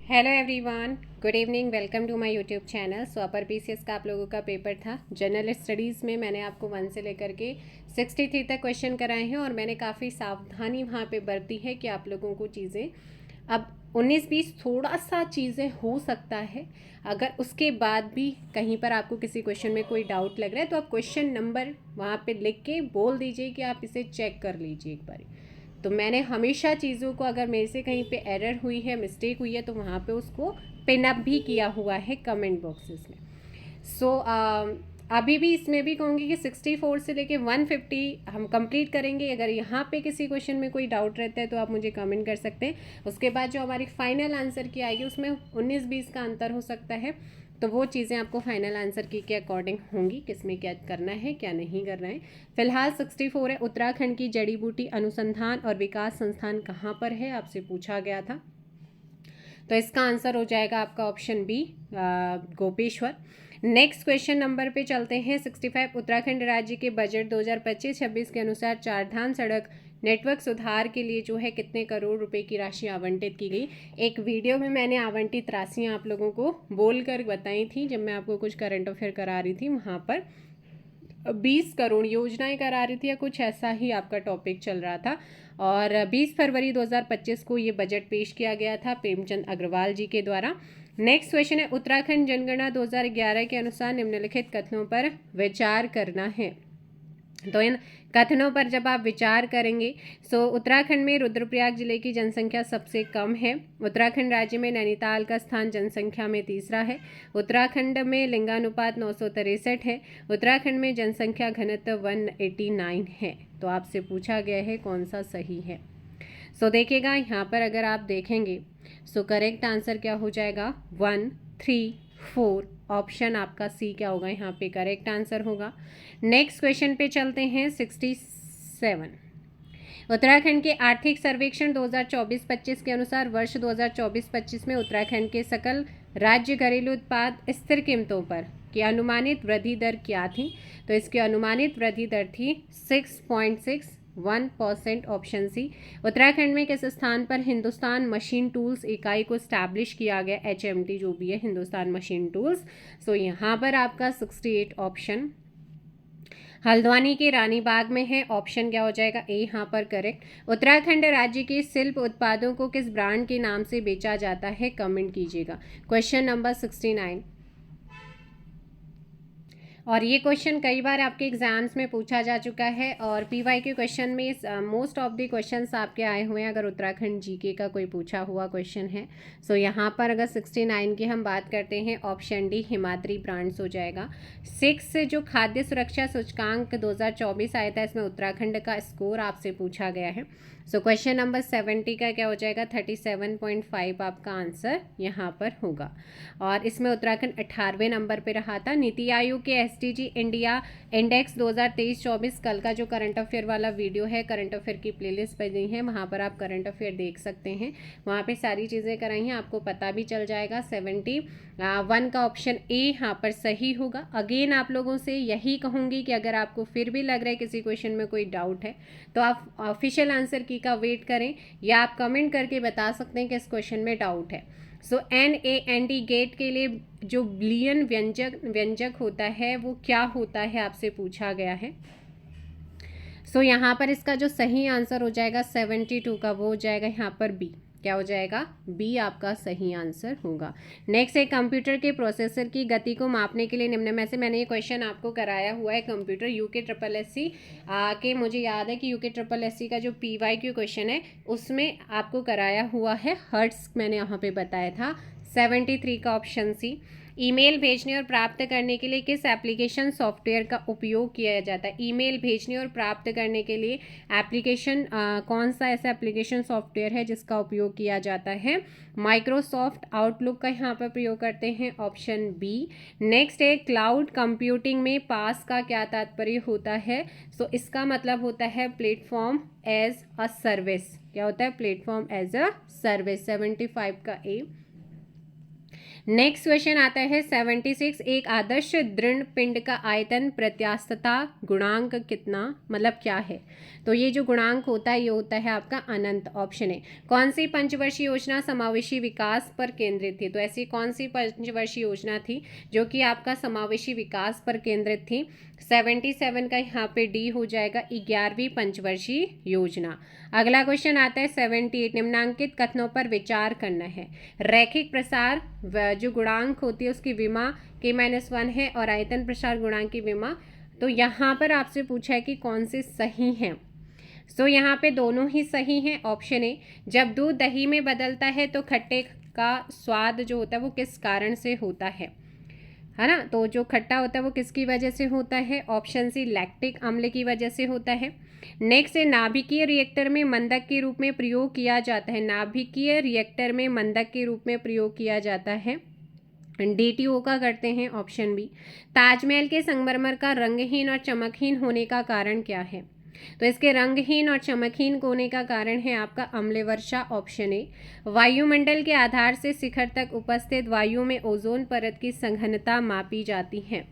Hello everyone, good evening, welcome to my YouTube channel. So upper PCS का आप लोगों का पेपर था। जनरल स्टडीज़ में मैंने आपको 1 से लेकर के 63 तक क्वेश्चन कराए हैं और मैंने काफ़ी सावधानी वहाँ पे बरती है कि आप लोगों को चीज़ें अब 19-20 थोड़ा सा चीज़ें हो सकता है। अगर उसके बाद भी कहीं पर आपको किसी क्वेश्चन में कोई डाउट लग रहा है तो आप क्वेश्चन नंबर वहाँ पे लिख के बोल दीजिए कि आप इसे चेक कर लीजिए एक बार। तो मैंने हमेशा चीज़ों को, अगर मेरे से कहीं पे एरर हुई है, मिस्टेक हुई है, तो वहाँ पे उसको पिन अप भी किया हुआ है कमेंट बॉक्सेस में। सो अभी भी इसमें भी कहूँगी कि 64 से लेके 150 हम कंप्लीट करेंगे। अगर यहाँ पे किसी क्वेश्चन में कोई डाउट रहता है तो आप मुझे कमेंट कर सकते हैं। उसके बाद जो हमारी फाइनल आंसर की आएगी उसमें 19-20 का अंतर हो सकता है, तो वो चीज़ें आपको फाइनल आंसर की के अकॉर्डिंग होंगी, किसमें क्या करना है क्या नहीं करना है। फिलहाल 64 है, उत्तराखंड की जड़ी बूटी अनुसंधान और विकास संस्थान कहाँ पर है, आपसे पूछा गया था। तो इसका आंसर हो जाएगा आपका option B, Gopeshwar. Next question number पे चलते हैं। 65, उत्तराखंड राज्य के बजट 2025-26 के अनुसार चारधाम सड़क नेटवर्क सुधार के लिए जो है कितने करोड़ रुपए की राशि आवंटित की गई। एक वीडियो में मैंने आवंटित राशियां आप लोगों को बोलकर बताई थी, जब मैं आपको कुछ करंट अफेयर करा रही थी। वहाँ पर 20 करोड़ योजनाएं करा रही थी या कुछ ऐसा ही आपका टॉपिक चल रहा था। और 20 फरवरी 2025 को ये बजट पेश किया गया था प्रेमचंद अग्रवाल जी के द्वारा। नेक्स्ट क्वेश्चन है, उत्तराखंड जनगणना 2011 के अनुसार निम्नलिखित कथनों पर विचार करना है। तो इन कथनों पर जब आप विचार करेंगे, सो उत्तराखंड में रुद्रप्रयाग जिले की जनसंख्या सबसे कम है। उत्तराखंड राज्य में नैनीताल का स्थान जनसंख्या में तीसरा है। उत्तराखंड में लिंगानुपात 963 है। उत्तराखंड में जनसंख्या घनत्व 189 है। तो आपसे पूछा गया है कौन सा सही है। सो देखिएगा यहाँ पर अगर आप देखेंगे, सो करेक्ट आंसर क्या हो जाएगा, 1, 3, 4। ऑप्शन आपका सी क्या होगा, यहाँ पे करेक्ट आंसर होगा। नेक्स्ट क्वेश्चन पे चलते हैं। 67, उत्तराखंड के आर्थिक सर्वेक्षण 2024-25 के अनुसार वर्ष 2024-25 में उत्तराखंड के सकल राज्य घरेलू उत्पाद स्थिर कीमतों पर की अनुमानित वृद्धि दर क्या थी। तो इसकी अनुमानित वृद्धि दर थी 6.61%। Option C. उत्तराखंड में किस स्थान पर हिंदुस्तान मशीन टूल्स इकाई को स्टैब्लिश किया गया, HMT जो भी है हिंदुस्तान मशीन टूल्स। सो यहाँ पर आपका 68 ऑप्शन हल्द्वानी के रानी बाग में है। ऑप्शन क्या हो जाएगा, ए यहाँ पर करेक्ट। उत्तराखंड राज्य के शिल्प उत्पादों को किस ब्रांड के नाम से बेचा जाता है, कमेंट कीजिएगा। क्वेश्चन नंबर 69, और ये क्वेश्चन कई बार आपके एग्जाम्स में पूछा जा चुका है और पीवाई के क्वेश्चन में मोस्ट ऑफ द क्वेश्चंस आपके आए हुए हैं, अगर उत्तराखंड जीके का कोई पूछा हुआ क्वेश्चन है। सो यहाँ पर अगर 69 की हम बात करते हैं, ऑप्शन डी हिमाद्री ब्रांड्स हो जाएगा। 6 जो खाद्य सुरक्षा सूचकांक 2024 आया था, इसमें उत्तराखंड का स्कोर आपसे पूछा गया है। सो क्वेश्चन नंबर 70 का क्या हो जाएगा, 37.5 आपका आंसर यहाँ पर होगा। और इसमें उत्तराखंड 18वें नंबर पे रहा था। नीति आयोग के SDG इंडिया इंडेक्स 2023-24 कल का जो करंट अफेयर वाला वीडियो है, करंट अफेयर की प्लेलिस्ट बनी है, वहाँ पर आप करंट अफेयर देख सकते हैं। वहाँ पे सारी चीज़ें कराई हैं, आपको पता भी चल जाएगा। 71 का ऑप्शन ए यहाँ पर सही होगा। अगेन आप लोगों से यही कहूँगी कि अगर आपको फिर भी लग रहा है किसी क्वेश्चन में कोई डाउट है तो आप ऑफिशियल आंसर की का वेट करें, या आप कमेंट करके बता सकते हैं कि इस क्वेश्चन में डाउट है। सो NAND गेट के लिए जो बुलियन व्यंजक होता है वो क्या होता है, आपसे पूछा गया है। सो यहाँ पर इसका जो सही आंसर हो जाएगा 72 का, वो हो जाएगा यहाँ पर बी। क्या हो जाएगा, बी आपका सही आंसर होगा। नेक्स्ट है, कंप्यूटर के प्रोसेसर की गति को मापने के लिए निम्न में से, मैंने ये क्वेश्चन आपको कराया हुआ है कंप्यूटर UKSSC के, मुझे याद है कि UKSSC का जो PYQ क्वेश्चन है उसमें आपको कराया हुआ है हर्ट्स, मैंने यहाँ पे बताया था। 73 का ऑप्शन सी। ईमेल भेजने और प्राप्त करने के लिए किस एप्लीकेशन सॉफ्टवेयर का उपयोग किया जाता है। ईमेल भेजने और प्राप्त करने के लिए एप्लीकेशन कौन सा ऐसा एप्लीकेशन सॉफ्टवेयर है जिसका उपयोग किया जाता है, माइक्रोसॉफ्ट आउटलुक का यहाँ पर प्रयोग करते हैं। Option B. नेक्स्ट है, क्लाउड कंप्यूटिंग में पास का क्या तात्पर्य होता है। सो इसका मतलब होता है प्लेटफॉर्म एज अ सर्विस। क्या होता है, प्लेटफॉर्म एज अ सर्विस। 75 का ए। नेक्स्ट क्वेश्चन आता है 76, एक आदर्श दृढ़ पिंड का आयतन प्रत्यास्थता गुणांक कितना, मतलब क्या है। तो ये जो गुणांक होता है ये होता है आपका अनंत। ऑप्शन है। कौन सी पंचवर्षीय योजना समावेशी विकास पर केंद्रित थी। तो ऐसी कौन सी पंचवर्षीय योजना थी जो कि आपका समावेशी विकास पर केंद्रित थी। 77 का यहाँ पे डी हो जाएगा, 11वीं पंचवर्षीय योजना। अगला क्वेश्चन आता है 78, निम्नांकित कथनों पर विचार करना है। रैखिक प्रसार जो गुणांक होती है उसकी विमा k-1 है और आयतन प्रसार गुणांक की विमा, तो यहाँ पर आपसे पूछा है कि कौन से सही हैं। सो यहाँ पे दोनों ही सही हैं। ऑप्शन ए, जब दूध दही में बदलता है तो खट्टे का स्वाद जो होता है वो किस कारण से होता है ना। तो जो खट्टा होता है वो किसकी वजह से होता है। ऑप्शन सी, लैक्टिक अम्ल की वजह से होता है। नेक्स्ट है, नाभिकीय रिएक्टर में मंदक के रूप में प्रयोग किया जाता है। नाभिकीय रिएक्टर में मंदक के रूप में प्रयोग किया जाता है। DTO का करते हैं। ऑप्शन बी, ताजमहल के संगमरमर का रंगहीन और चमकहीन होने का कारण क्या है। तो इसके रंगहीन और चमकहीन होने का कारण है आपका अम्ल वर्षा। ऑप्शन ए, वायुमंडल के आधार से शिखर तक उपस्थित वायु में ओजोन परत की सघनता मापी जाती है।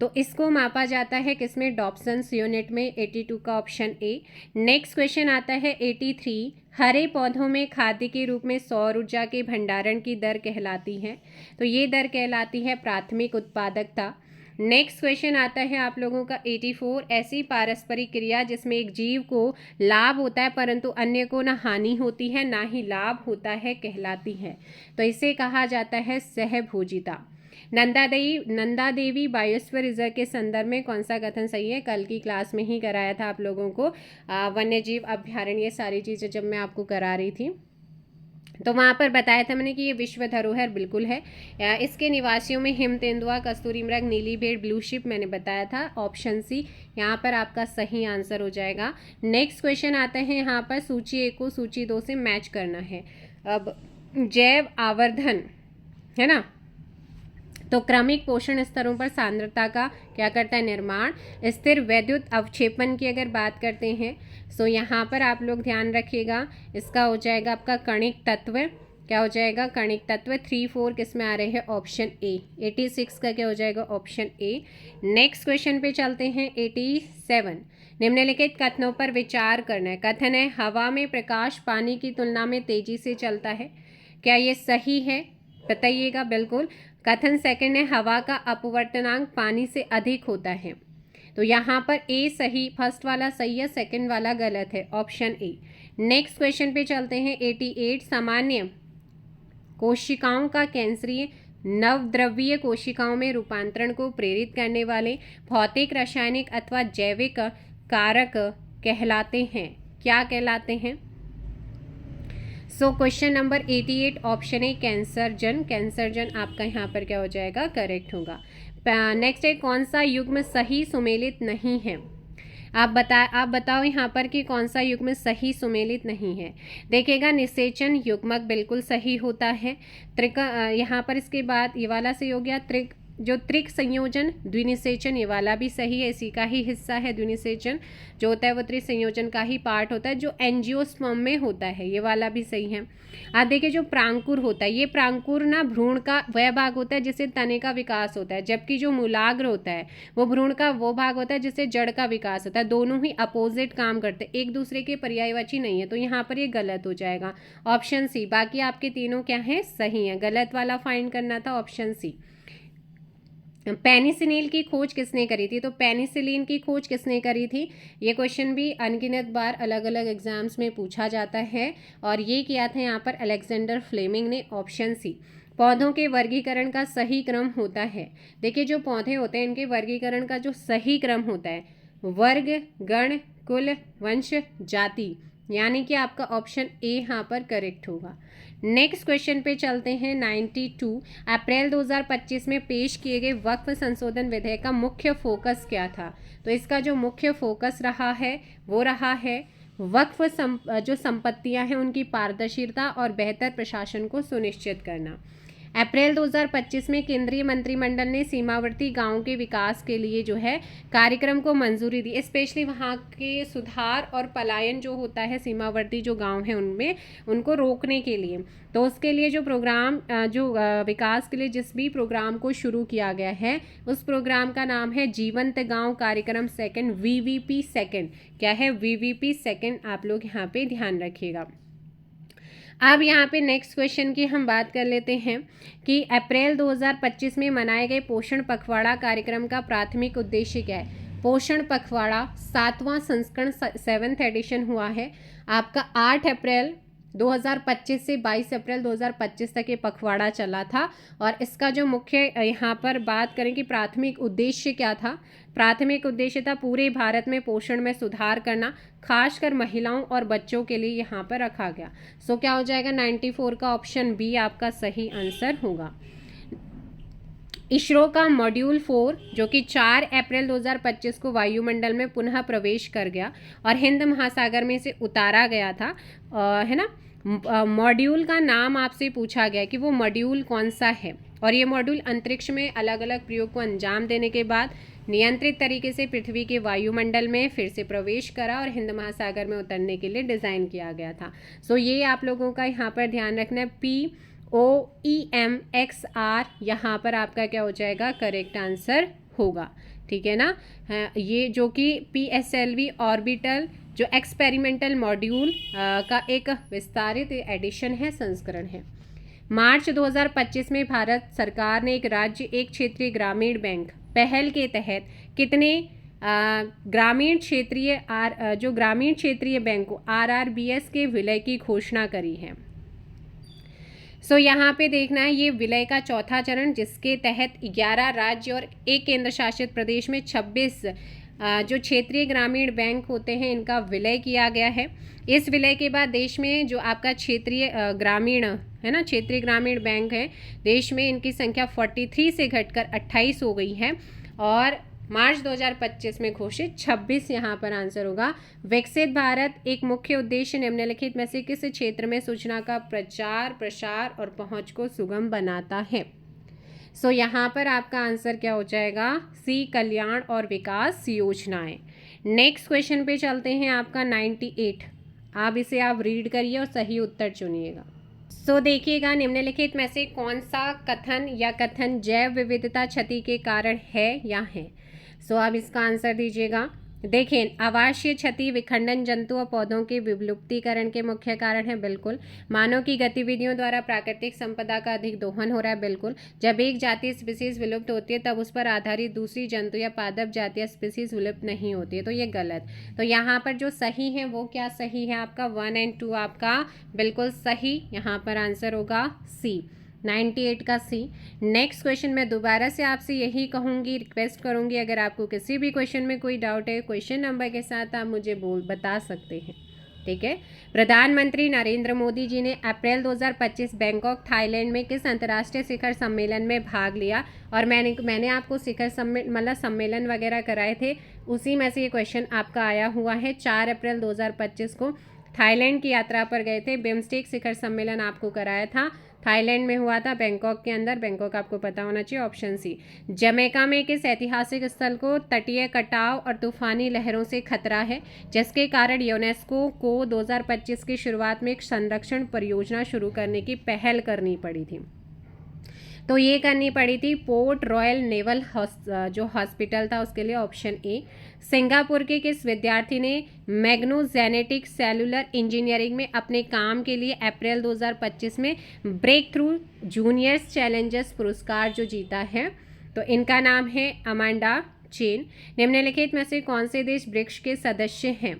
तो इसको मापा जाता है किसमें, डॉप्सन्स यूनिट में। 82 का ऑप्शन ए। नेक्स्ट क्वेश्चन आता है 83, हरे पौधों में खाद्य के रूप में सौर ऊर्जा के भंडारण की दर कहलाती है। तो ये दर कहलाती है प्राथमिक उत्पादकता। नेक्स्ट क्वेश्चन आता है आप लोगों का 84, ऐसी पारस्परिक क्रिया जिसमें एक जीव को लाभ होता है परंतु अन्य को ना हानि होती है ना ही लाभ होता है कहलाती है। तो इसे कहा जाता है सहभोजिता। नंदा देवी बायोस्फीयर रिजर्व के संदर्भ में कौन सा कथन सही है। कल की क्लास में ही कराया था आप लोगों को वन्य जीव अभ्यारण्य, ये सारी चीज़ें जब मैं आपको करा रही थी तो वहाँ पर बताया था मैंने कि ये विश्व धरोहर बिल्कुल है। इसके निवासियों में हिम तेंदुआ, कस्तूरी मृग, नीली भेड़, ब्लू शिप मैंने बताया था। ऑप्शन सी यहाँ पर आपका सही आंसर हो जाएगा। नेक्स्ट क्वेश्चन आता है यहाँ पर सूची 1 को सूची 2 से मैच करना है। अब जैव आवर्धन है ना, तो क्रमिक पोषण स्तरों पर सांद्रता का क्या करता है, निर्माण। स्थिर वैद्युत अवक्षेपण की अगर बात करते हैं तो यहाँ पर आप लोग ध्यान रखिएगा, इसका हो जाएगा आपका कणिक तत्व। क्या हो जाएगा, कणिक तत्व। 3, 4 किस में आ रहे हैं, ऑप्शन ए। 86 का क्या हो जाएगा, ऑप्शन ए। नेक्स्ट क्वेश्चन पे चलते हैं 87, निम्नलिखित कथनों पर विचार करना है। कथन है, हवा में प्रकाश पानी की तुलना में तेजी से चलता है। क्या ये सही है, बताइएगा। बिल्कुल। कथन सेकंड है, हवा का अपवर्तनांक पानी से अधिक होता है। तो यहाँ पर ए सही, फर्स्ट वाला सही है, सेकंड वाला गलत है, ऑप्शन ए। नेक्स्ट क्वेश्चन पे चलते हैं 88, सामान्य कोशिकाओं का कैंसरीय नवद्रव्यीय कोशिकाओं में रूपांतरण को प्रेरित करने वाले भौतिक, रासायनिक अथवा जैविक कारक कहलाते हैं। क्या कहलाते हैं। So question number 88 option A, कैंसरजन। कैंसरजन आपका यहाँ पर क्या हो जाएगा, करेक्ट होगा। नेक्स्ट है, कौन सा युग्म सही सुमेलित नहीं है। आप बताओ यहाँ पर कि कौन सा युग्म सही सुमेलित नहीं है। देखिएगा, निषेचन युग्मक बिल्कुल सही होता है। यहाँ पर इसके बाद ये वाला सही हो गया। त्रिक संयोजन द्विनिषेचन, ये वाला भी सही है, इसी का ही हिस्सा है। द्विनिषेचन जो होता है वो त्रिसंयोजन का ही पार्ट होता है, जो एंजियोस्पर्म में होता है, ये वाला भी सही है। आप देखिए, जो प्रांकुर होता है, ये प्रांकुर ना भ्रूण का वह भाग होता है जिससे तने का विकास होता है, जबकि जो मूलाग्र होता है वो भ्रूण का वो भाग होता है जिससे जड़ का विकास होता है। दोनों ही अपोजिट काम करते हैं, एक दूसरे के पर्यायवाची नहीं है। तो यहाँ पर ये गलत हो जाएगा, ऑप्शन सी। बाकी आपके तीनों क्या है, सही है। गलत वाला फाइंड करना था, ऑप्शन सी। पेनिसिलिन की खोज किसने करी थी। तो पेनिसिलिन की खोज किसने करी थी, ये क्वेश्चन भी अनगिनत बार अलग अलग एग्जाम्स में पूछा जाता है, और ये किया था यहाँ पर अलेक्जेंडर फ्लेमिंग ने, ऑप्शन सी। पौधों के वर्गीकरण का सही क्रम होता है। देखिए, जो पौधे होते हैं इनके वर्गीकरण का जो सही क्रम होता है, वर्ग, गण, कुल, वंश, जाति, यानी कि आपका ऑप्शन ए यहाँ पर करेक्ट होगा। नेक्स्ट क्वेश्चन पे चलते हैं 92, अप्रैल 2025 में पेश किए गए वक्फ संशोधन विधेयक का मुख्य फोकस क्या था। तो इसका जो मुख्य फोकस रहा है वो रहा है वक्फ जो संपत्तियां हैं उनकी पारदर्शिता और बेहतर प्रशासन को सुनिश्चित करना। अप्रैल 2025 में केंद्रीय मंत्रिमंडल ने सीमावर्ती गांवों के विकास के लिए जो है कार्यक्रम को मंजूरी दी, स्पेशली वहां के सुधार और पलायन जो होता है सीमावर्ती जो गांव हैं उनमें, उनको रोकने के लिए। तो उसके लिए जो प्रोग्राम विकास के लिए जिस भी प्रोग्राम को शुरू किया गया है उस प्रोग्राम का नाम है जीवंत गांव कार्यक्रम सेकंड, VVP सेकंड। क्या है? VVP second. आप लोग यहाँ पे ध्यान रखिएगा। अब यहाँ पे नेक्स्ट क्वेश्चन की हम बात कर लेते हैं कि अप्रैल 2025 में मनाए गए पोषण पखवाड़ा कार्यक्रम का प्राथमिक उद्देश्य क्या है? पोषण पखवाड़ा 7वां संस्करण 7th एडिशन हुआ है आपका 8 अप्रैल 2025 से 22 अप्रैल 2025 तक ये पखवाड़ा चला था। और इसका जो मुख्य यहाँ पर बात करें कि प्राथमिक उद्देश्य क्या था? प्राथमिक उद्देश्य था पूरे भारत में पोषण में सुधार करना, खासकर महिलाओं और बच्चों के लिए यहाँ पर रखा गया। सो क्या हो जाएगा? 94 का ऑप्शन बी आपका सही आंसर होगा। इसरो का मॉड्यूल 4 जो कि 4 अप्रैल 2025 को वायुमंडल में पुनः प्रवेश कर गया और हिंद महासागर में से उतारा गया था, है ना। मॉड्यूल का नाम आपसे पूछा गया कि वो मॉड्यूल कौन सा है। और ये मॉड्यूल अंतरिक्ष में अलग अलग प्रयोग को अंजाम देने के बाद नियंत्रित तरीके से पृथ्वी के वायुमंडल में फिर से प्रवेश करा और हिंद महासागर में उतरने के लिए डिज़ाइन किया गया था। सो ये आप लोगों का यहाँ पर ध्यान रखना है। POEMXR यहाँ पर आपका क्या हो जाएगा? करेक्ट आंसर होगा। ठीक है ना। ये जो कि PSLV ऑर्बिटल जो एक्सपेरिमेंटल मॉड्यूल का एक विस्तारित एडिशन है, संस्करण है। मार्च 2025 में भारत सरकार ने एक राज्य एक क्षेत्रीय ग्रामीण बैंक पहल के तहत कितने ग्रामीण क्षेत्रीय बैंकों RRBS के विलय की घोषणा करी है? सो यहाँ पे देखना है ये विलय का चौथा चरण, जिसके तहत 11 राज्य और एक केंद्र शासित प्रदेश में 26 जो क्षेत्रीय ग्रामीण बैंक होते हैं इनका विलय किया गया है। इस विलय के बाद देश में जो आपका क्षेत्रीय ग्रामीण है ना, क्षेत्रीय ग्रामीण बैंक है, देश में इनकी संख्या 43 से घटकर 28 हो गई है और मार्च 2025 में घोषित 26 यहाँ पर आंसर होगा। विकसित भारत एक मुख्य उद्देश्य निम्नलिखित में से किस क्षेत्र में सूचना का प्रचार, प्रसार और पहुँच को सुगम बनाता है? सो यहाँ पर आपका आंसर क्या हो जाएगा? सी, कल्याण और विकास योजनाएं। नेक्स्ट क्वेश्चन पे चलते हैं आपका 98। आप इसे आप रीड करिए और सही उत्तर चुनिएगा। सो देखिएगा, निम्नलिखित में से कौन सा कथन जैव विविधता क्षति के कारण है या है? सो आप इसका आंसर दीजिएगा। देखें, आवासीय क्षति विखंडन जंतु और पौधों के विलुप्तीकरण के मुख्य कारण है। बिल्कुल। मानव की गतिविधियों द्वारा प्राकृतिक संपदा का अधिक दोहन हो रहा है। बिल्कुल। जब एक जातीय स्पीसीज विलुप्त होती है तब उस पर आधारित दूसरी जंतु या पादप जातीय स्पीसीज विलुप्त नहीं होती है, तो ये गलत। तो यहाँ पर जो सही है वो क्या सही है? आपका 1 और 2 आपका बिल्कुल सही। यहाँ पर आंसर होगा सी, 98 का सी। नेक्स्ट क्वेश्चन मैं दोबारा से आपसे यही कहूँगी, रिक्वेस्ट करूँगी, अगर आपको किसी भी क्वेश्चन में कोई डाउट है क्वेश्चन नंबर के साथ आप मुझे बता सकते हैं। ठीक है। प्रधानमंत्री नरेंद्र मोदी जी ने अप्रैल 2025 बैंकॉक थाईलैंड में किस अंतर्राष्ट्रीय शिखर सम्मेलन में भाग लिया? और मैंने आपको शिखर सम्मेलन वगैरह कराए थे, उसी में से ये क्वेश्चन आपका आया हुआ है। 4 अप्रैल 2025 को थाईलैंड की यात्रा पर गए थे। बिम्स्टेक शिखर सम्मेलन आपको कराया था, थाईलैंड में हुआ था, बैंकॉक के अंदर। बैंकॉक आपको पता होना चाहिए, ऑप्शन सी। जमैका में किस ऐतिहासिक स्थल को तटीय कटाव और तूफानी लहरों से खतरा है, जिसके कारण यूनेस्को को 2025 की शुरुआत में एक संरक्षण परियोजना शुरू करने की पहल करनी पड़ी थी? तो ये करनी पड़ी थी पोर्ट रॉयल नेवल जो हॉस्पिटल था उसके लिए, ऑप्शन ए। सिंगापुर के किस विद्यार्थी ने मैग्नोजेनेटिक सेलुलर इंजीनियरिंग में अपने काम के लिए अप्रैल 2025 में ब्रेक थ्रू जूनियर्स चैलेंजर्स पुरस्कार जो जीता है? तो इनका नाम है अमांडा चेन। निम्नलिखित में से कौन से देश ब्रिक्स के सदस्य हैं?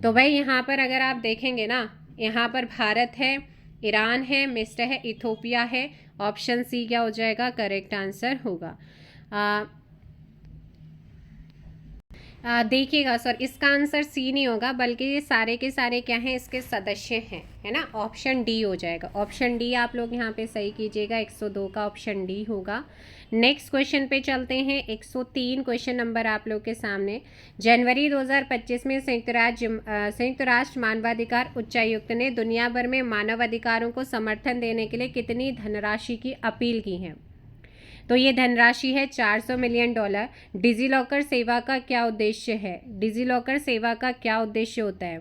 तो भाई यहाँ पर अगर आप देखेंगे ना, यहाँ पर भारत है, ईरान है, मिस्र है, इथोपिया है। ऑप्शन सी क्या हो जाएगा? करेक्ट आंसर होगा। देखिएगा सर, इसका आंसर सी नहीं होगा, बल्कि ये सारे के सारे क्या हैं, इसके सदस्य हैं, है ना। ऑप्शन डी हो जाएगा। ऑप्शन डी आप लोग यहाँ पे सही कीजिएगा, 102 का ऑप्शन डी होगा। नेक्स्ट क्वेश्चन पे चलते हैं। 103 क्वेश्चन नंबर आप लोग के सामने। जनवरी 2025 में संयुक्त राष्ट्र मानवाधिकार उच्चायुक्त ने दुनिया भर में मानवाधिकारों को समर्थन देने के लिए कितनी धनराशि की अपील की है? तो ये धनराशि है $400 मिलियन। डिजीलॉकर सेवा का क्या उद्देश्य है? डिजीलॉकर सेवा का क्या उद्देश्य होता है?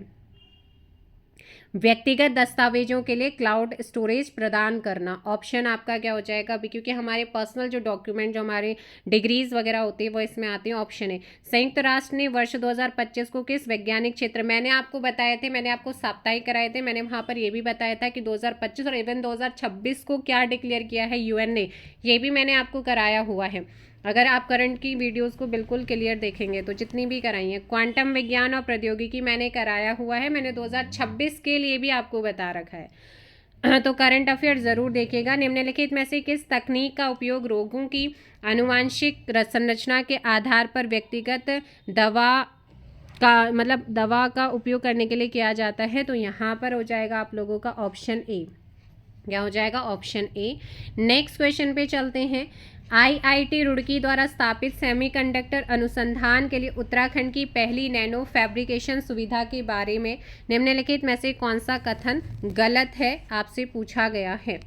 व्यक्तिगत दस्तावेजों के लिए क्लाउड स्टोरेज प्रदान करना। ऑप्शन आपका क्या हो जाएगा अभी, क्योंकि हमारे पर्सनल जो डॉक्यूमेंट, जो हमारे डिग्रीज वगैरह होती है, वो इसमें आती है। ऑप्शन है, संयुक्त राष्ट्र ने वर्ष 2025 को किस वैज्ञानिक क्षेत्र, मैंने आपको बताए थे, मैंने आपको साप्ताहिक कराए थे, मैंने वहाँ पर ये भी बताया था कि 2025 और इवन 2026 को क्या डिक्लेयर किया है यूएन ने, ये भी मैंने आपको कराया हुआ है। अगर आप करंट की वीडियोस को बिल्कुल क्लियर देखेंगे तो जितनी भी कराई हैं, क्वांटम विज्ञान और प्रौद्योगिकी मैंने कराया हुआ है, मैंने 2026 के लिए भी आपको बता रखा है। तो करंट अफेयर ज़रूर देखिएगा। निम्नलिखित में से किस तकनीक का उपयोग रोगों की आनुवांशिक संरचना के आधार पर व्यक्तिगत दवा का उपयोग करने के लिए किया जाता है? तो यहाँ पर हो जाएगा आप लोगों का ऑप्शन ए। क्या हो जाएगा? Option A. नेक्स्ट क्वेश्चन पे चलते हैं। आईआईटी रुड़की द्वारा स्थापित सेमीकंडक्टर अनुसंधान के लिए उत्तराखंड की पहली नैनो फैब्रिकेशन सुविधा के बारे में निम्नलिखित में से कौन सा कथन गलत है, आपसे पूछा गया है।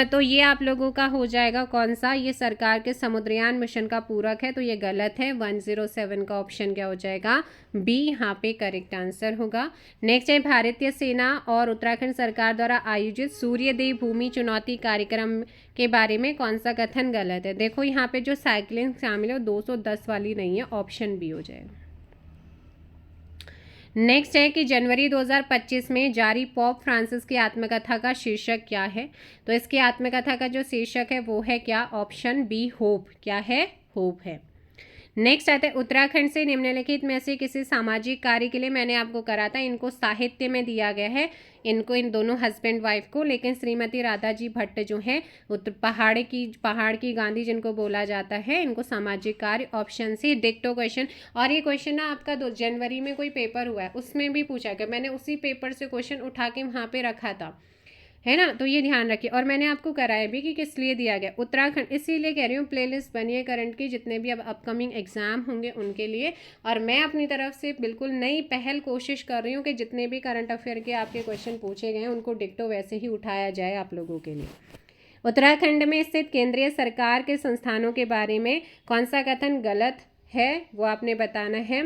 तो ये आप लोगों का हो जाएगा कौन सा, ये सरकार के समुद्रयान मिशन का पूरक है, तो ये गलत है। 107 का ऑप्शन क्या हो जाएगा? बी यहाँ पे करेक्ट आंसर होगा। नेक्स्ट है, भारतीय सेना और उत्तराखंड सरकार द्वारा आयोजित सूर्यदेव भूमि चुनौती कार्यक्रम के बारे में कौन सा कथन गलत है? देखो यहाँ पे जो साइकिलिंग शामिल है 210 वाली नहीं है, ऑप्शन बी हो जाएगा। नेक्स्ट है कि जनवरी 2025 में जारी पोप फ्रांसिस की आत्मकथा का शीर्षक क्या है? तो इसकी आत्मकथा का जो शीर्षक है वो है क्या? Option B hope. क्या है? होप है। नेक्स्ट आता है, उत्तराखंड से निम्नलिखित में से किसी सामाजिक कार्य के लिए, मैंने आपको करा था, इनको साहित्य में दिया गया है, इनको, इन दोनों हस्बैंड वाइफ को, लेकिन श्रीमती राधा जी भट्ट जो हैं, पहाड़ की गांधी जिनको बोला जाता है, इनको सामाजिक कार्य। ऑप्शन सी डिक्टो क्वेश्चन। और ये क्वेश्चन ना आपका 2 जनवरी में कोई पेपर हुआ है उसमें भी पूछा गया, मैंने उसी पेपर से क्वेश्चन उठा के वहाँ पे रखा था, है ना। तो ये ध्यान रखिए। और मैंने आपको कराया भी कि किस लिए दिया गया उत्तराखंड, इसीलिए कह रही हूँ प्लेलिस्ट बनिए करंट की, जितने भी अब अपकमिंग एग्जाम होंगे उनके लिए। और मैं अपनी तरफ से बिल्कुल नई पहल कोशिश कर रही हूँ कि जितने भी करंट अफेयर के आपके क्वेश्चन पूछे गए हैं उनको डिक्टो वैसे ही उठाया जाए आप लोगों के लिए। उत्तराखंड में स्थित केंद्रीय सरकार के संस्थानों के बारे में कौन सा कथन गलत है, वो आपने बताना है।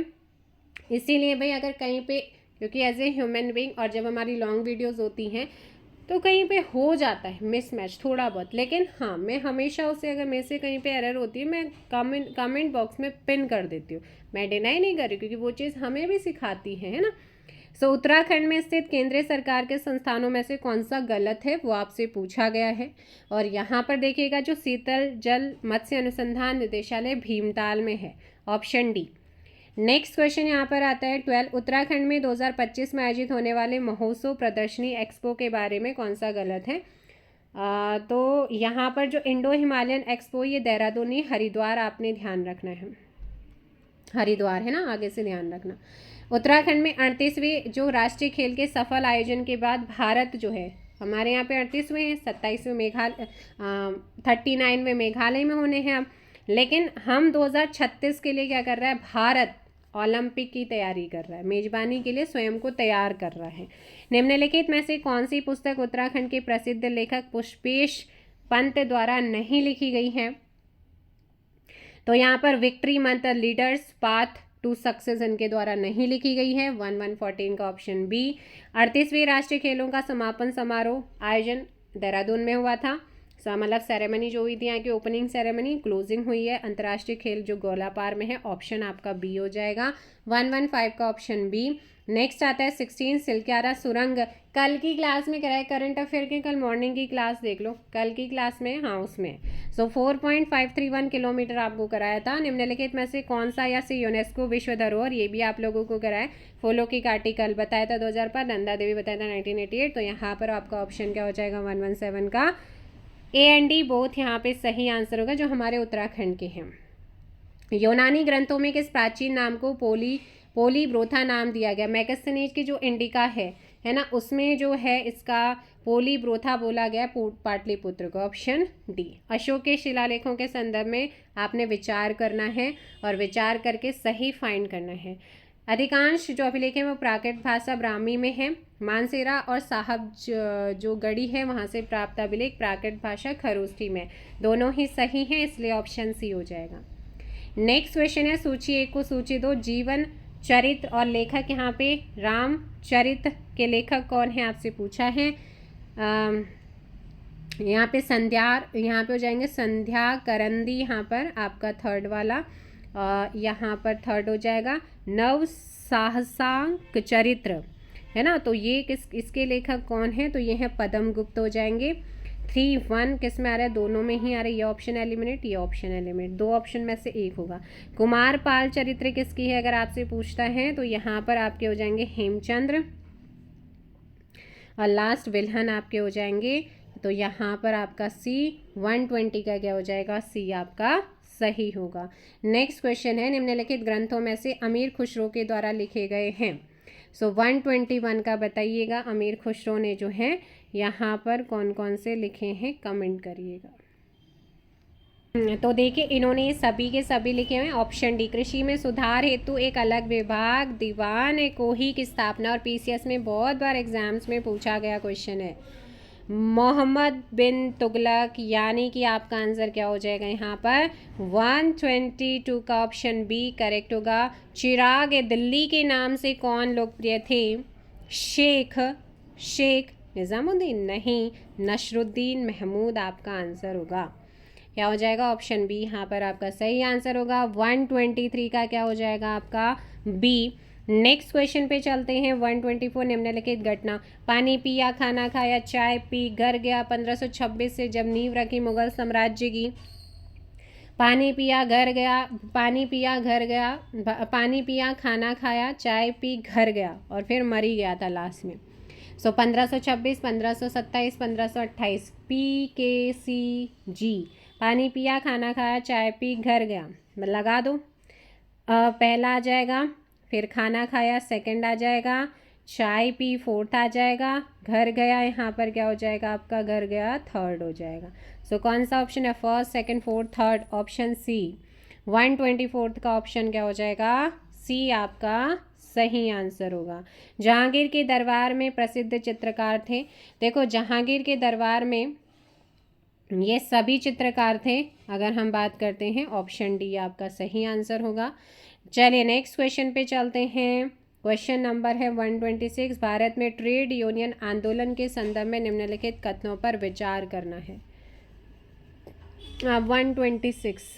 इसीलिए भाई अगर कहीं पे, क्योंकि एज ए ह्यूमन बीइंग और जब हमारी लॉन्ग वीडियोज़ होती हैं तो कहीं पे हो जाता है मिसमैच थोड़ा बहुत, लेकिन हाँ मैं हमेशा उसे, अगर मेरे से कहीं पे एरर होती है, मैं कमेंट बॉक्स में पिन कर देती हूँ, मैं डिनाई नहीं कर रही, क्योंकि वो चीज़ हमें भी सिखाती है ना। सो उत्तराखंड में स्थित केंद्रीय सरकार के संस्थानों में से कौन सा गलत है, वो आपसे पूछा गया है। और यहाँ पर देखिएगा, जो शीतल जल मत्स्य अनुसंधान निदेशालय भीमताल में है, ऑप्शन डी। नेक्स्ट क्वेश्चन यहाँ पर आता है 12, उत्तराखंड में 2025 में आयोजित होने वाले महोत्सव प्रदर्शनी एक्सपो के बारे में कौन सा गलत है? तो यहाँ पर जो इंडो हिमालयन एक्सपो, ये देहरादून नहीं, हरिद्वार आपने ध्यान रखना है, हरिद्वार है ना, आगे से ध्यान रखना। उत्तराखंड में 38वें जो राष्ट्रीय खेल के सफल आयोजन के बाद भारत जो है, हमारे यहाँ पे 38वें हैं, 27वें 39वें मेघालय में होने हैं अब, लेकिन हम 2036 के लिए क्या कर रहा है, भारत ओलंपिक की तैयारी कर रहा है, मेजबानी के लिए स्वयं को तैयार कर रहा है। निम्नलिखित में से कौन सी पुस्तक उत्तराखंड के प्रसिद्ध लेखक पुष्पेश पंत द्वारा नहीं लिखी गई है? तो यहाँ पर विक्ट्री मंत्र, लीडर्स पाथ टू सक्सेस इनके द्वारा नहीं लिखी गई है। 1114 का ऑप्शन बी। 38वें राष्ट्रीय खेलों का समापन समारोह आयोजन देहरादून में हुआ था, मतलब सेरेमनी जो हुई थी यहाँ की ओपनिंग सेरेमनी, क्लोजिंग हुई है अंतर्राष्ट्रीय खेल जो गोलापार में है, ऑप्शन आपका बी हो जाएगा। 115 का ऑप्शन बी। नेक्स्ट आता है 16 सिलक्यारा सुरंग, कल की क्लास में कराए, करंट अफेयर के कल मॉर्निंग की क्लास देख लो, कल की क्लास में, हाँ उसमें। सो 4.531 किलोमीटर आपको कराया था। निम्नलिखित में से कौन सा या से यूनेस्को विश्व धरोहर, ये भी आप लोगों को कराए। फूलों की घाटी कल बताया था 2005, नंदा देवी बताया था 1988, तो यहाँ पर आपका ऑप्शन क्या हो जाएगा 117 का ए एंड डी बोथ यहाँ पे सही आंसर होगा जो हमारे उत्तराखंड के हैं। यूनानी ग्रंथों में किस प्राचीन नाम को पोलीब्रोथा नाम दिया गया? मैगस्थनीज की जो इंडिका है ना, उसमें जो है इसका पोलीब्रोथा बोला गया पाटलिपुत्र को। Option D. अशोक के शिलालेखों के संदर्भ में आपने विचार करना है और विचार करके सही फाइंड करना है। अधिकांश जो अभिलेख हैं वो प्राकृत भाषा ब्राह्मी में है। मानसेरा और साहब जो गढ़ी है वहाँ से प्राप्त अभिलेख प्राकृत भाषा खरोष्ठी में। दोनों ही सही हैं, इसलिए ऑप्शन सी हो जाएगा। नेक्स्ट क्वेश्चन है सूची 1 को सूची 2 जीवन चरित्र और लेखक। यहाँ पे रामचरित के लेखक कौन है आपसे पूछा है। यहाँ पे यहाँ पे हो जाएंगे संध्या करंदी, यहाँ पर आपका थर्ड वाला, यहाँ पर थर्ड हो जाएगा नव साहसांक चरित्र, है ना। तो ये इसके लेखक कौन है? तो ये हैं पद्म गुप्त हो जाएंगे। 3-1 किस में आ रहा है? दोनों में ही आ रहा है। ये ऑप्शन एलिमिनेट, ये ऑप्शन एलिमिनेट, दो ऑप्शन में से एक होगा। कुमार पाल चरित्र किसकी है अगर आपसे पूछता है? तो यहाँ पर आपके हो जाएंगे हेमचंद्र, और लास्ट विल्हन आपके हो जाएंगे। तो यहाँ पर आपका सी 120 का क्या हो जाएगा? सी आपका सही होगा। नेक्स्ट क्वेश्चन है निम्नलिखित ग्रंथों में से अमीर खुसरो के द्वारा लिखे गए हैं। 121 का बताइएगा। अमीर खुसरो ने जो है यहाँ पर कौन कौन से लिखे हैं कमेंट करिएगा। तो देखिए इन्होंने सभी के सभी लिखे हुए हैं। ऑप्शन डी कृषि में सुधार हेतु एक अलग विभाग दीवान कोही की स्थापना, और पीसीएस में बहुत बार एग्जाम्स में पूछा गया क्वेश्चन है। मोहम्मद बिन तुगलक, यानी कि आपका आंसर क्या हो जाएगा यहाँ पर? 122 का ऑप्शन बी करेक्ट होगा। चिराग दिल्ली के नाम से कौन लोकप्रिय थे? शेख निज़ामुद्दीन? नहीं, नसरुद्दीन महमूद आपका आंसर होगा। क्या हो जाएगा? ऑप्शन बी यहाँ पर आपका सही आंसर होगा। 123 का क्या हो जाएगा आपका? बी। नेक्स्ट क्वेश्चन पे चलते हैं। 124 निम्नलिखित घटना। पानी पिया, खाना खाया, चाय पी, घर गया। 1526 से जब नींव रखी मुगल साम्राज्य की। पानी पिया, घर गया, पानी पिया, घर गया, पानी पिया, खाना खाया, चाय पी, घर गया, और फिर मर ही गया था लास्ट में। 1526, 1527, 1528। PKCG। पानी पिया, खाना खाया, चाय पी, घर गया, लगा दो। पहला आ जाएगा, फिर खाना खाया सेकंड आ जाएगा, चाय पी फोर्थ आ जाएगा, घर गया यहाँ पर क्या हो जाएगा आपका? घर गया थर्ड हो जाएगा। कौन सा ऑप्शन है? First, second, fourth, third. Option C 124 का ऑप्शन क्या हो जाएगा? सी आपका सही आंसर होगा। जहांगीर के दरबार में प्रसिद्ध चित्रकार थे। देखो जहांगीर के दरबार में ये सभी चित्रकार थे अगर हम बात करते हैं। ऑप्शन डी आपका सही आंसर होगा। चलिए नेक्स्ट क्वेश्चन पे चलते हैं। क्वेश्चन नंबर है 126। भारत में ट्रेड यूनियन आंदोलन के संदर्भ में निम्नलिखित कथनों पर विचार करना है। 126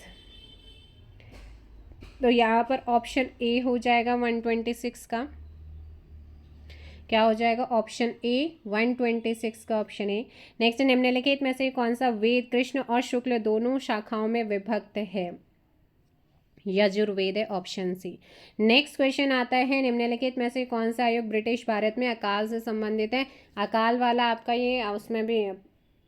तो यहाँ पर ऑप्शन ए हो जाएगा 126 का। क्या हो जाएगा? ऑप्शन ए 126 का ऑप्शन ए। नेक्स्ट निम्नलिखित में से कौन सा वेद कृष्ण और शुक्ल दोनों शाखाओं में विभक्त है? यजुर्वेद है, ऑप्शन सी। नेक्स्ट क्वेश्चन आता है निम्नलिखित में से कौन सा आयोग ब्रिटिश भारत में अकाल से संबंधित है? अकाल वाला आपका ये उसमें भी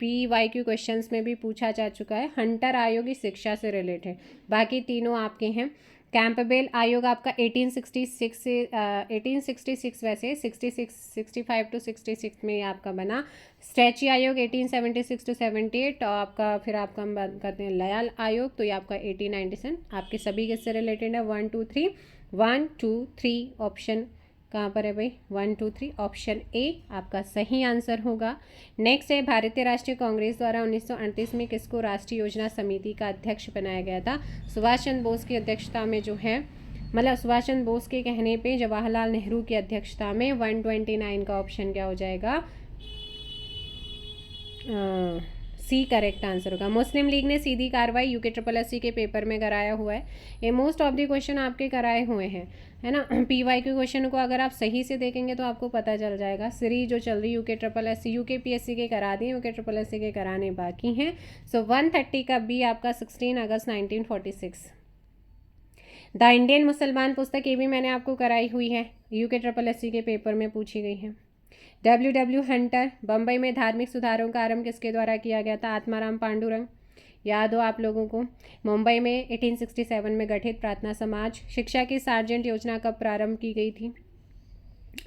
PYQ क्वेश्चंस में भी पूछा जा चुका है। हंटर आयोग ही शिक्षा से रिलेटेड, बाकी तीनों आपके हैं। कैंपबेल आयोग आपका 1866 से 1866 वैसे 65 to 66 में आपका बना। स्ट्रेची आयोग 1876 to 78, और आपका फिर आपका हम बात करते हैं लयाल आयोग, तो ये आपका 1897। आपके सभी किससे रिलेटेड है? 1 2 3 ऑप्शन कहाँ पर है भाई? 1 2 3 ऑप्शन ए आपका सही आंसर होगा। नेक्स्ट है भारतीय राष्ट्रीय कांग्रेस द्वारा 1938 में किसको राष्ट्रीय योजना समिति का अध्यक्ष बनाया गया था? सुभाष चंद्र बोस की अध्यक्षता में जो है, मतलब सुभाष चंद्र बोस के कहने पे जवाहरलाल नेहरू की अध्यक्षता में। 129 का ऑप्शन क्या हो जाएगा? सी करेक्ट आंसर होगा। मुस्लिम लीग ने सीधी कार्रवाई UKSSC के पेपर में कराया हुआ है। ये मोस्ट ऑफ द क्वेश्चन आपके कराए हुए हैं, है ना। PYQ क्वेश्चन को अगर आप सही से देखेंगे तो आपको पता चल जाएगा। सीरीज जो चल रही UKSSC UKPSC के करा दिए, UKSSC के कराने बाकी हैं। 130 का बी आपका 16 अगस्त 1946। द इंडियन मुसलमान पुस्तक ये भी मैंने आपको कराई हुई है, UKSSC के पेपर में पूछी गई है। WW Hunter. बम्बई में धार्मिक सुधारों का आरंभ किसके द्वारा किया गया था? आत्माराम पांडुरंग। याद हो आप लोगों को। मुंबई में 1867 में गठित प्रार्थना समाज। शिक्षा की सार्जेंट योजना कब प्रारंभ की गई थी?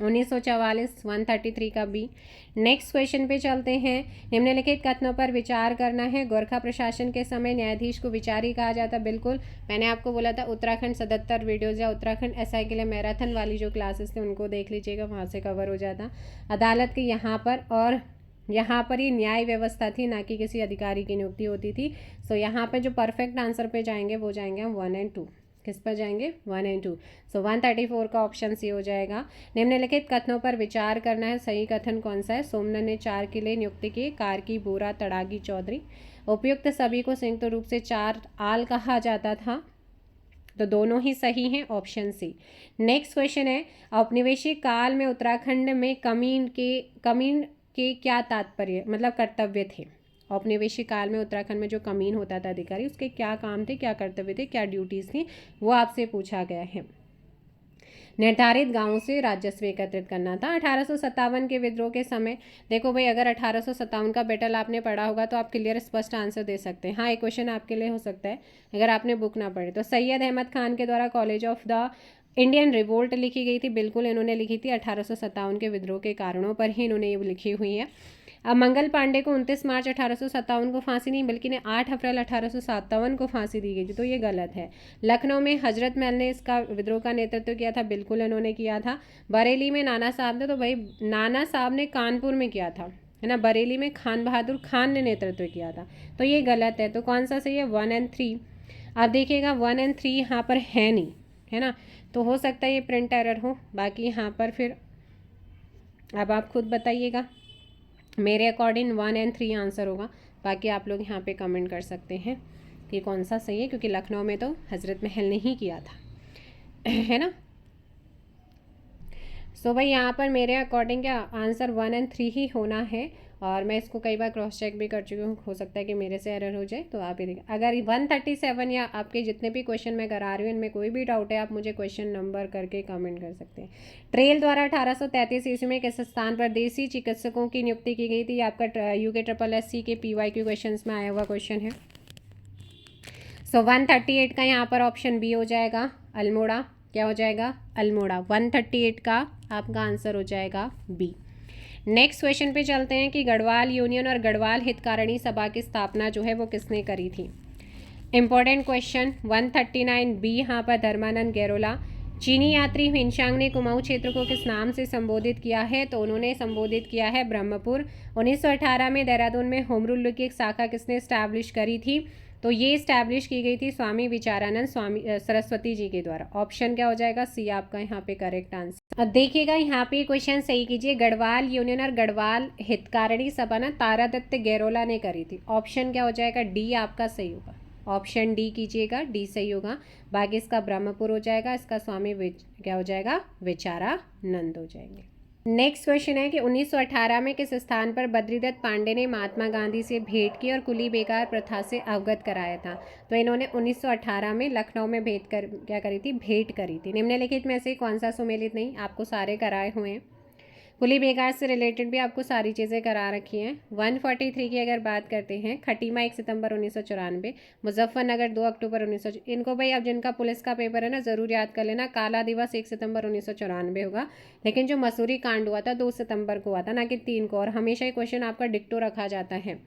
1944। 133 का बी। नेक्स्ट क्वेश्चन पे चलते हैं। निम्नलिखित कथनों पर विचार करना है। गोरखा प्रशासन के समय न्यायाधीश को विचारी कहा जाता। बिल्कुल, मैंने आपको बोला था उत्तराखंड 77 वीडियोज़ या उत्तराखंड एसआई के लिए मैराथन वाली जो क्लासेस थे उनको देख लीजिएगा, वहाँ से कवर हो जाता। अदालत के यहाँ पर और यहाँ पर ही न्याय व्यवस्था थी, ना कि किसी अधिकारी की नियुक्ति होती थी। सो यहाँ पे जो परफेक्ट आंसर पे जाएंगे वो जाएंगे 1 और 2। किस पर जाएंगे? 1 और 2। सो 134 का ऑप्शन सी हो जाएगा। निम्नलिखित कथनों पर विचार करना है। सही कथन कौन सा है? सोमन ने 4 किले नियुक्ति किए। कार्की, बोरा, तड़ागी, चौधरी। उपयुक्त सभी को संयुक्त रूप से 4 आल कहा जाता था, तो दोनों ही सही हैं, ऑप्शन सी। नेक्स्ट क्वेश्चन है, औपनिवेशिक काल में उत्तराखंड में कमीन के क्या तात्पर्य मतलब कर्तव्य थे? औपनिवेशिक काल में उत्तराखंड में जो कमीन होता था अधिकारी, उसके क्या काम थे, क्या कर्तव्य थे, क्या ड्यूटीज़ थी, वो आपसे पूछा गया है। निर्धारित गांवों से राजस्व एकत्रित करना था। 1857 के विद्रोह के समय, देखो भाई, अगर 1857 का बैटल आपने पढ़ा होगा तो आप क्लियर स्पष्ट आंसर दे सकते हैं। हाँ, एक क्वेश्चन आपके लिए हो सकता है अगर आपने बुक ना पढ़े तो। सैयद अहमद खान के द्वारा college of the Indian revolt लिखी गई थी। बिल्कुल, इन्होंने लिखी थी 1857 के विद्रोह के कारणों पर ही इन्होंने ये लिखी हुई है। अब मंगल पांडे को 29 मार्च 1857 को फांसी नहीं बल्कि 8 अप्रैल 1857 को फांसी दी गई थी, तो ये गलत है। लखनऊ में हजरत महल ने इसका विद्रोह का नेतृत्व किया था। बिल्कुल, इन्होंने किया था। बरेली में नाना साहब ने, तो भाई नाना साहब ने कानपुर में किया था, है ना। बरेली में खान बहादुर खान ने नेतृत्व किया था, तो ये गलत है। तो कौन सा सही है? 1 और 3। आप देखिएगा 1 और 3 यहाँ पर है नहीं, है ना, तो हो सकता है ये प्रिंट एरर हो। बाकी यहाँ पर फिर अब आप खुद बताइएगा। मेरे अकॉर्डिंग 1 और 3 आंसर होगा। बाकी आप लोग यहाँ पे कमेंट कर सकते हैं कि कौन सा सही है, क्योंकि लखनऊ में तो हजरत महल ने ही किया था, है ना। सो भाई यहाँ पर मेरे अकॉर्डिंग क्या आंसर 1 और 3 ही होना है। और मैं इसको कई बार क्रॉस चेक भी कर चुकी हूँ, हो सकता है कि मेरे से एरर हो जाए, तो आप ये देखिए। अगर 137 या आपके जितने भी क्वेश्चन मैं करा रही हूँ इनमें कोई भी डाउट है, आप मुझे क्वेश्चन नंबर करके कमेंट कर सकते हैं। ट्रेल द्वारा 1833 ईस्वी में किस स्थान पर देसी चिकित्सकों की नियुक्ति की गई थी? आपका UKSSC के PYQ क्वेश्चन में आया हुआ क्वेश्चन है। सो 138 का यहाँ पर ऑप्शन बी हो जाएगा, अल्मोड़ा। क्या हो जाएगा? अल्मोड़ा। 138 का आपका आंसर हो जाएगा बी। नेक्स्ट क्वेश्चन पे चलते हैं कि गढ़वाल यूनियन और गढ़वाल हितकारिणी सभा की स्थापना जो है वो किसने करी थी? Important question. 139 बी यहाँ पर धर्मानंद गैरोला। चीनी यात्री हिनशांग ने कुमाऊं क्षेत्र को किस नाम से संबोधित किया है? तो उन्होंने संबोधित किया है ब्रह्मपुर। 1918 में देहरादून में होम रूल की एक शाखा किसने स्टैब्लिश करी थी? तो ये स्टैब्लिश की गई थी स्वामी विचारानंद स्वामी सरस्वती जी के द्वारा। ऑप्शन क्या हो जाएगा? सी आपका यहाँ पे करेक्ट आंसर। अब देखिएगा यहाँ पे क्वेश्चन सही कीजिए। गढ़वाल यूनियन और गढ़वाल हितकारिणी सभा ना तारादत्त गैरोला ने करी थी। ऑप्शन क्या हो जाएगा? डी आपका सही होगा। ऑप्शन डी कीजिएगा, डी सही होगा। बाकी इसका ब्रह्मपुर हो जाएगा, इसका स्वामी क्या हो जाएगा? विचारानंद हो जाएंगे। नेक्स्ट क्वेश्चन है कि 1918 में किस स्थान पर बद्रीदत्त पांडे ने महात्मा गांधी से भेंट की और कुली बेगार प्रथा से अवगत कराया था? तो इन्होंने 1918 में लखनऊ में क्या करी थी? भेंट करी थी। निम्नलिखित में से कौन सा सुमेलित नहीं? आपको सारे कराए हुए हैं। कुली बेगार से रिलेटेड भी आपको सारी चीज़ें करा रखी हैं। 143 की अगर बात करते हैं, खटीमा 1 सितंबर 1994, मुजफ्फरनगर 2 अक्टूबर 1900। इनको भाई अब जिनका पुलिस का पेपर है ना, ज़रूर याद कर लेना। काला दिवस 1 सितंबर 1994 होगा, लेकिन जो मसूरी कांड हुआ था 2 सितंबर को हुआ था, ना कि 3 को। और हमेशा ये क्वेश्चन आपका डिक्टो रखा जाता है।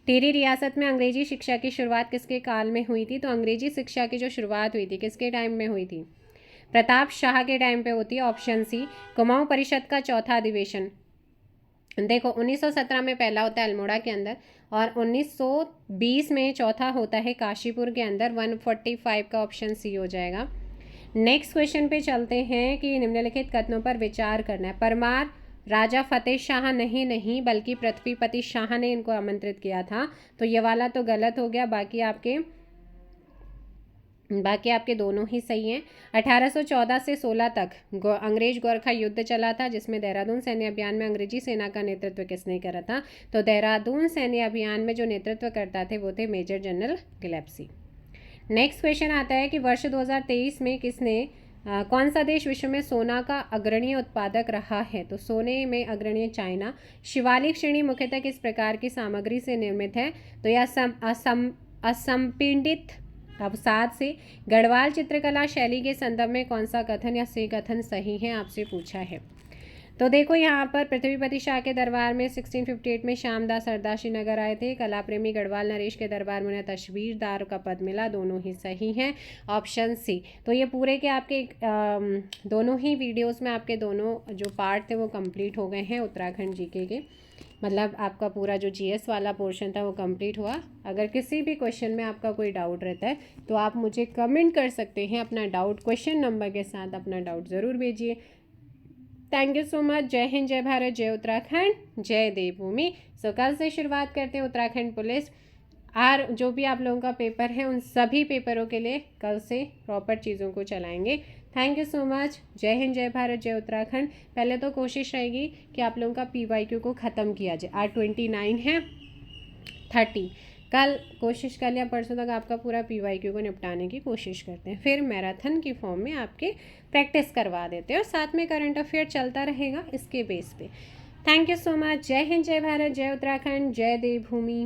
टिहरी रियासत में अंग्रेजी शिक्षा की शुरुआत किसके काल में हुई थी? तो अंग्रेजी शिक्षा की जो शुरुआत हुई थी किसके टाइम में हुई थी? प्रताप शाह के टाइम पे होती है। Option C. कुमाऊं परिषद का चौथा अधिवेशन देखो 1917 में पहला होता है अल्मोड़ा के अंदर, और 1920 में चौथा होता है काशीपुर के अंदर। 145 का ऑप्शन सी हो जाएगा। नेक्स्ट क्वेश्चन पे चलते हैं कि निम्नलिखित कथनों पर विचार करना है। परमार राजा फतेह शाह नहीं बल्कि पृथ्वीपति शाह ने इनको आमंत्रित किया था, तो ये वाला तो गलत हो गया। बाकी आपके दोनों ही सही हैं। 1814 से 16 तक अंग्रेज गोरखा युद्ध चला था, जिसमें देहरादून सैन्य अभियान में अंग्रेजी सेना का नेतृत्व किसने करा था? तो देहरादून सैन्य अभियान में जो नेतृत्व करता थे वो थे मेजर जनरल गिलेप्सी। नेक्स्ट क्वेश्चन आता है कि वर्ष 2023 में कौन सा देश विश्व में सोना का अग्रणी उत्पादक रहा है? तो सोने में अग्रणी चाइना। शिवालिक श्रेणी मुख्यतः किस प्रकार की सामग्री से निर्मित है? तो यह असंपीड़ित अवसाद से गढ़वाल चित्रकला शैली के संदर्भ में कौन सा कथन या से कथन सही है, आपसे पूछा है। तो देखो यहाँ पर पृथ्वीपति शाह के दरबार में 1658 में श्यामदास सरदार श्रीनगर आए थे। कला प्रेमी गढ़वाल नरेश के दरबार में उन्हें तस्वीरदार का पद मिला, दोनों ही सही हैं, ऑप्शन सी। तो ये पूरे के आपके दोनों ही वीडियोस में आपके दोनों जो पार्ट थे वो कंप्लीट हो गए हैं उत्तराखंड जीके के, मतलब आपका पूरा जो जीएस वाला पोर्शन था वो कंप्लीट हुआ। अगर किसी भी क्वेश्चन में आपका कोई डाउट रहता है तो आप मुझे कमेंट कर सकते हैं अपना डाउट, क्वेश्चन नंबर के साथ अपना डाउट ज़रूर भेजिए। Thank you so much. जय हिंद, जय भारत, जय उत्तराखंड, जय देवभूमि। सो कल से शुरुआत करते हैं उत्तराखंड पुलिस और जो भी आप लोगों का पेपर है उन सभी पेपरों के लिए कल से प्रॉपर चीज़ों को चलाएंगे। Thank you so much. जय हिंद, जय भारत, जय उत्तराखंड। पहले तो कोशिश रहेगी कि आप लोगों का PYQ को ख़त्म किया जाए। आज 29 है, 30 कल कोशिश कर लिया, परसों तक आपका पूरा PYQ को निपटाने की कोशिश करते हैं। फिर मैराथन की फॉर्म में आपके प्रैक्टिस करवा देते हैं और साथ में करंट अफेयर चलता रहेगा इसके बेस पे। Thank you so much. जय हिंद, जय भारत, जय उत्तराखंड, जय देवभूमि।